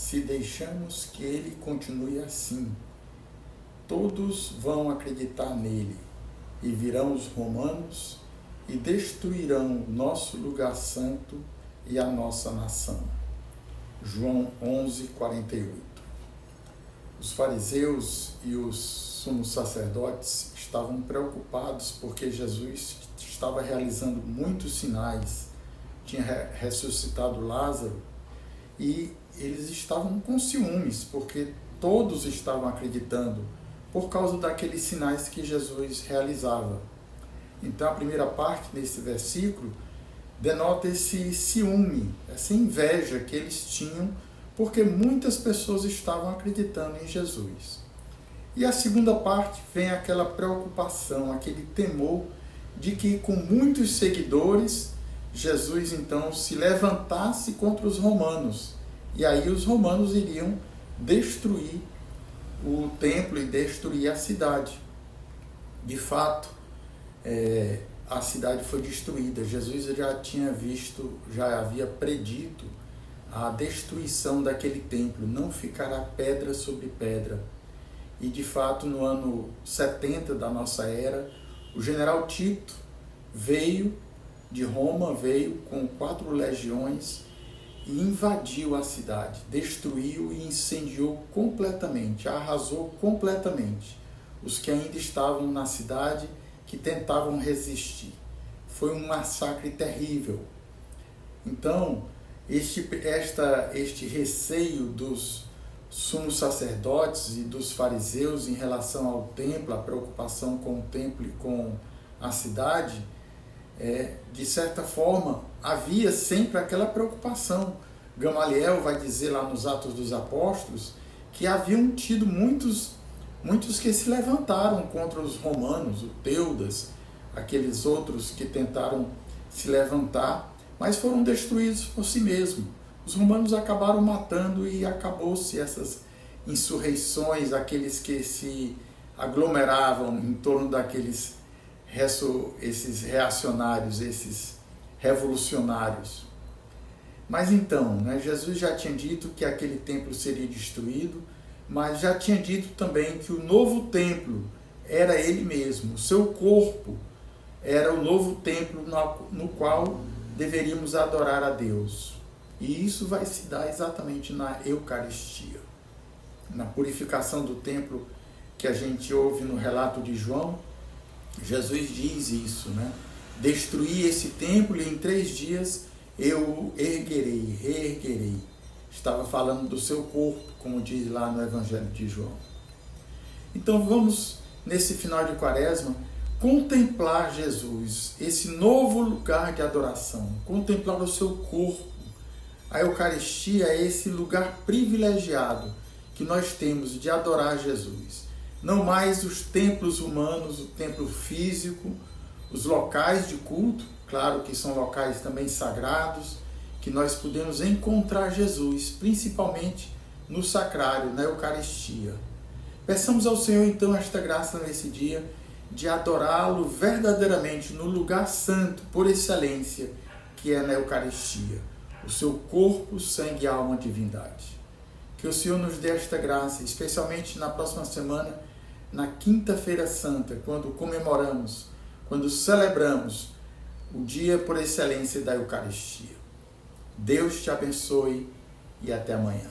se deixamos que ele continue assim, todos vão acreditar nele, e virão os romanos e destruirão o nosso lugar santo e a nossa nação. João 11:48. Os fariseus e os sumos sacerdotes estavam preocupados porque Jesus estava realizando muitos sinais, tinha ressuscitado Lázaro, e eles estavam com ciúmes, porque todos estavam acreditando por causa daqueles sinais que Jesus realizava. Então a primeira parte desse versículo denota esse ciúme, essa inveja que eles tinham, porque muitas pessoas estavam acreditando em Jesus. E a segunda parte vem aquela preocupação, aquele temor de que com muitos seguidores, Jesus então se levantasse contra os romanos, e aí os romanos iriam destruir o templo e destruir a cidade. De fato, a cidade foi destruída. Jesus já havia predito a destruição daquele templo, não ficará pedra sobre pedra. E de fato, no ano 70 da nossa era, o general Tito veio de Roma, veio com 4 legiões e invadiu a cidade, destruiu e incendiou completamente, arrasou completamente os que ainda estavam na cidade, que tentavam resistir. Foi um massacre terrível. Então, este receio dos sumos sacerdotes e dos fariseus em relação ao templo, a preocupação com o templo e com a cidade, de certa forma, havia sempre aquela preocupação. Gamaliel vai dizer lá nos Atos dos Apóstolos que haviam tido muitos que se levantaram contra os romanos, o Teudas, aqueles outros que tentaram se levantar, mas foram destruídos por si mesmos. Os romanos acabaram matando e acabou-se essas insurreições, aqueles que se aglomeravam em torno daqueles esses reacionários, esses revolucionários. Mas então, Jesus já tinha dito que aquele templo seria destruído, mas já tinha dito também que o novo templo era ele mesmo, o seu corpo era o novo templo no qual deveríamos adorar a Deus. E isso vai se dar exatamente na Eucaristia, na purificação do templo que a gente ouve no relato de João. Jesus diz isso, Destruí esse templo e em 3 dias eu o reerguerei. Estava falando do seu corpo, como diz lá no Evangelho de João. Então vamos, nesse final de Quaresma, contemplar Jesus, esse novo lugar de adoração, contemplar o seu corpo. A Eucaristia é esse lugar privilegiado que nós temos de adorar Jesus. Não mais os templos humanos, o templo físico, os locais de culto, claro que são locais também sagrados, que nós podemos encontrar Jesus, principalmente no sacrário, na Eucaristia. Peçamos ao Senhor então esta graça nesse dia de adorá-lo verdadeiramente no lugar santo, por excelência, que é na Eucaristia, o seu corpo, sangue, alma, divindade. Que o Senhor nos dê esta graça, especialmente na próxima semana, na Quinta-feira Santa, quando comemoramos, quando celebramos o dia por excelência da Eucaristia. Deus te abençoe e até amanhã.